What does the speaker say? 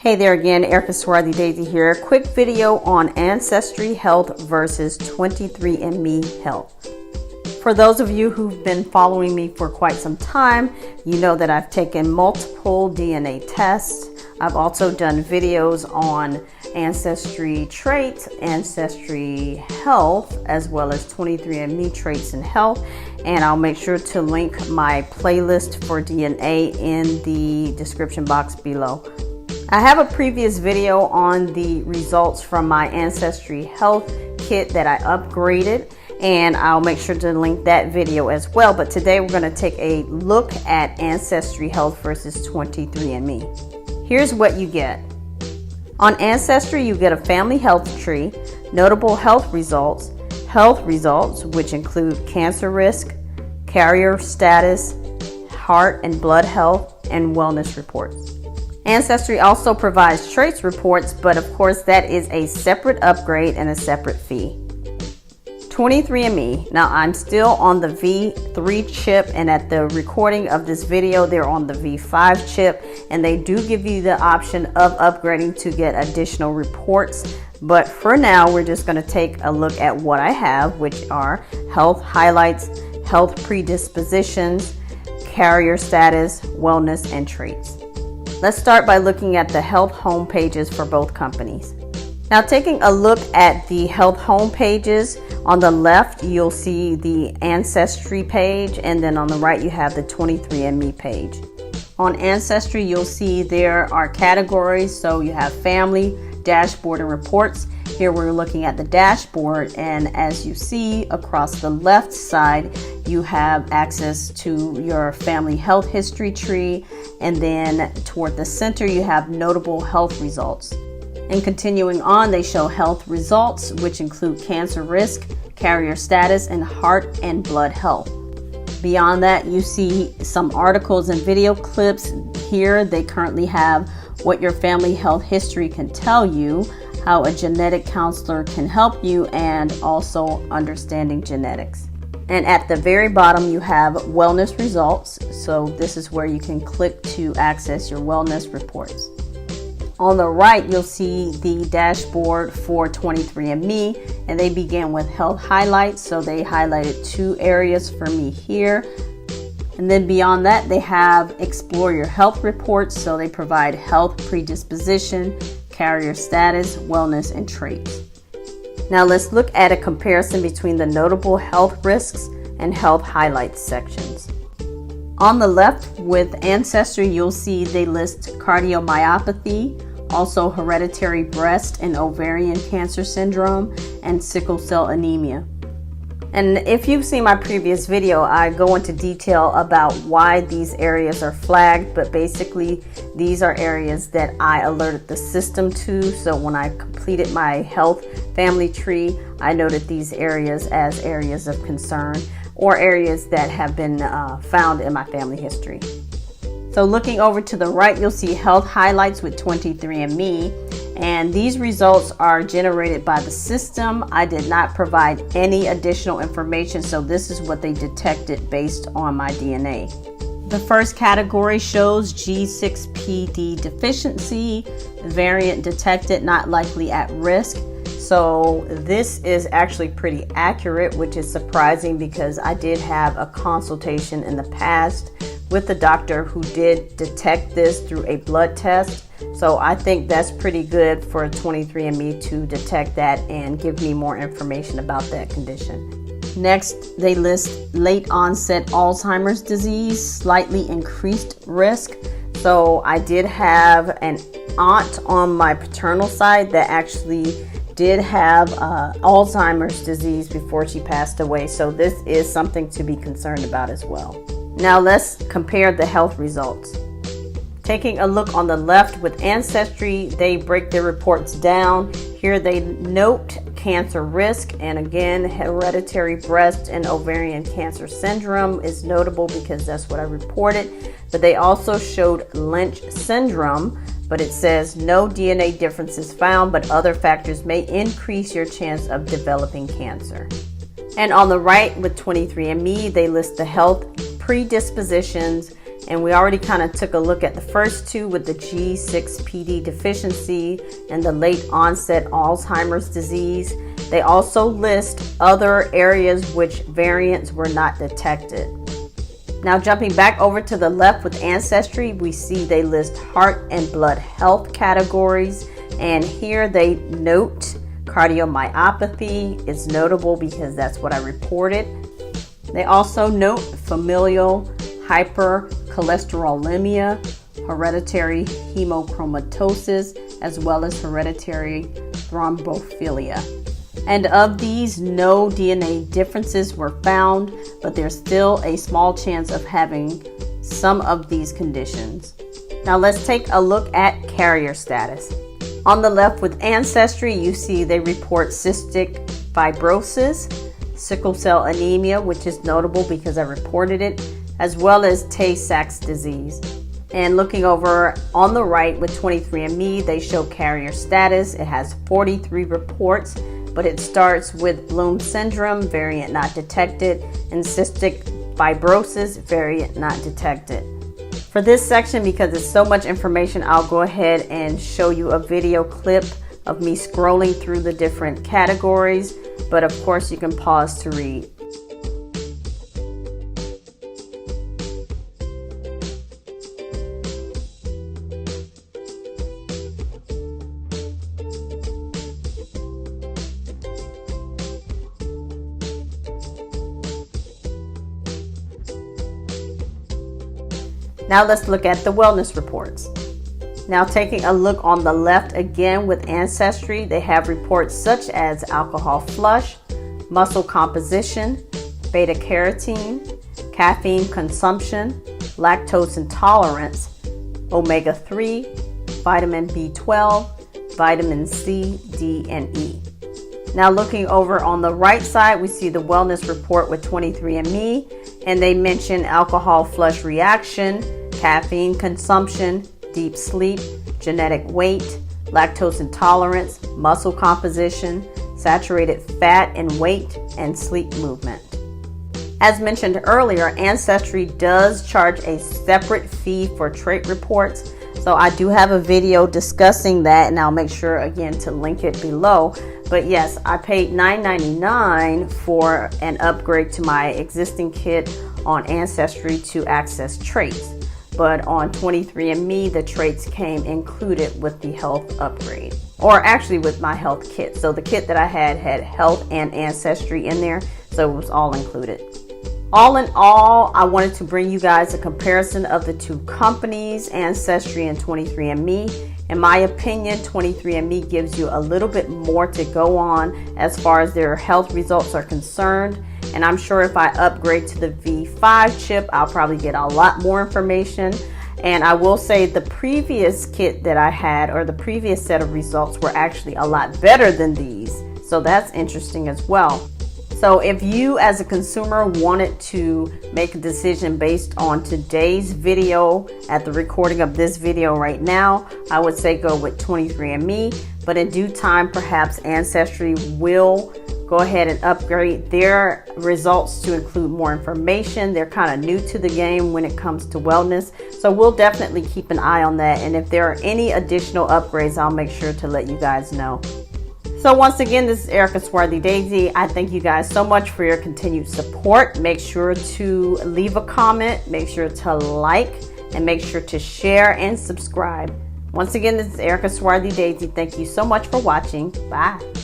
Hey there again, Erica Swarthy Daisy here. Quick video on Ancestry Health versus 23andme Health. For those of you who've been following me for quite some time, you know that I've taken multiple DNA tests. I've also done videos on Ancestry traits, Ancestry Health, as well as 23andme traits and health. And I'll make sure to link my playlist for DNA in the description box below. I have a previous video on the results from my Ancestry Health kit that I upgraded, and I'll make sure to link that video as well. But today we're going to take a look at Ancestry Health versus 23andme. Here's what you get. On Ancestry, you get a family health tree, notable health results, which include cancer risk, carrier status, heart and blood health, and wellness reports. Ancestry also provides traits reports, but of course that is a separate upgrade and a separate fee. 23andme, now I'm still on the V3 chip, and at the recording of this video they're on the V5 chip, and they do give you the option of upgrading to get additional reports. But for now we're just going to take a look at what I have, which are health highlights, health predispositions, carrier status, wellness, and traits. Let's start by looking at the health home pages for both companies. Now, taking a look at the health home pages, on the left you'll see the Ancestry page, and then on the right you have the 23andme page. On Ancestry you'll see there are categories, so you have family, dashboard, and reports. Here we're looking at the dashboard, and as you see across the left side you have access to your family health history tree, and then toward the center you have notable health results. And continuing on, they show health results, which include cancer risk, carrier status, and heart and blood health. Beyond that, you see some articles and video clips. Here they currently have what your family health history can tell you, how a genetic counselor can help you, and also understanding genetics. And at the very bottom you have wellness results, so this is where you can click to access your wellness reports. On the right you'll see the dashboard for 23andme, and they begin with health highlights, so they highlighted two areas for me here. And then beyond that they have explore your health reports, so they provide health predisposition, carrier status, wellness, and traits. Now let's look at a comparison between the notable health risks and health highlights sections. On the left with Ancestry, you'll see they list cardiomyopathy, also hereditary breast and ovarian cancer syndrome, and sickle cell anemia. And if you've seen my previous video, I go into detail about why these areas are flagged, but basically these are areas that I alerted the system to. So when I completed my health family tree, I noted these areas as areas of concern or areas that have been found in my family history. So looking over to the right, you'll see health highlights with 23andme. And these results are generated by the system. I did not provide any additional information, so this is what they detected based on my DNA. The first category shows G6PD deficiency, variant detected, not likely at risk. So this is actually pretty accurate, which is surprising because I did have a consultation in the past with the doctor who did detect this through a blood test. So I think that's pretty good for 23andme to detect that and give me more information about that condition. Next, they list late onset Alzheimer's disease, slightly increased risk. So I did have an aunt on my paternal side that actually did have Alzheimer's disease before she passed away. So this is something to be concerned about as well. Now let's compare the health results. Taking a look on the left with Ancestry, they break their reports down. Here they note cancer risk, and again hereditary breast and ovarian cancer syndrome is notable because that's what I reported. But they also showed Lynch syndrome, but it says no DNA differences found, but other factors may increase your chance of developing cancer. And on the right with 23andme, they list the health predispositions, And we already kind of took a look at the first two with the G6PD deficiency and the late onset Alzheimer's disease. They also list other areas which variants were not detected. Now jumping back over to the left with Ancestry, we see they list heart and blood health categories. And here they note cardiomyopathy is notable because that's what I reported. They also note familial hypercholesterolemia, hereditary hemochromatosis, as well as hereditary thrombophilia. And of these, no DNA differences were found, but there's still a small chance of having some of these conditions. Now let's take a look at carrier status. On the left with Ancestry, you see they report cystic fibrosis, sickle cell anemia, which is notable because I reported it, as well as Tay-Sachs disease. And looking over on the right with 23andme, they show carrier status. It has 43 reports, but it starts with Bloom syndrome, variant not detected, and cystic fibrosis, variant not detected. For this section, because it's so much information, I'll go ahead and show you a video clip of me scrolling through the different categories, but of course you can pause to read. Now let's look at the wellness reports. Now taking a look on the left again with Ancestry, they have reports such as alcohol flush, muscle composition, beta carotene, caffeine consumption, lactose intolerance, omega-3, vitamin B12, vitamin C, D, and E. Now looking over on the right side, we see the wellness report with 23andme, and they mention alcohol flush reaction, caffeine consumption, deep sleep, genetic weight, lactose intolerance, muscle composition, saturated fat and weight, and sleep movement. As mentioned earlier, Ancestry does charge a separate fee for trait reports. So I do have a video discussing that, and I'll make sure again to link it below. But yes, I paid $9.99 for an upgrade to my existing kit on Ancestry to access traits. But on 23andme, the traits came included with the health upgrade, or actually with my health kit. So the kit that I had health and Ancestry in there, so it was all included. All in all, I wanted to bring you guys a comparison of the two companies, Ancestry and 23andme. In my opinion, 23andme gives you a little bit more to go on as far as their health results are concerned. And I'm sure if I upgrade to the V5 chip, I'll probably get a lot more information. And I will say the previous kit that I had, or the previous set of results, were actually a lot better than these. So that's interesting as well. So if you as a consumer wanted to make a decision based on today's video, at the recording of this video right now, I would say go with 23andme, but in due time, perhaps Ancestry will go ahead and upgrade their results to include more information. They're kind of new to the game when it comes to wellness. So we'll definitely keep an eye on that. And if there are any additional upgrades, I'll make sure to let you guys know. So once again, this is Erica Swarthy Daisy. I thank you guys so much for your continued support. Make sure to leave a comment, make sure to like, and make sure to share and subscribe. Once again, this is Erica Swarthy Daisy. Thank you so much for watching. Bye.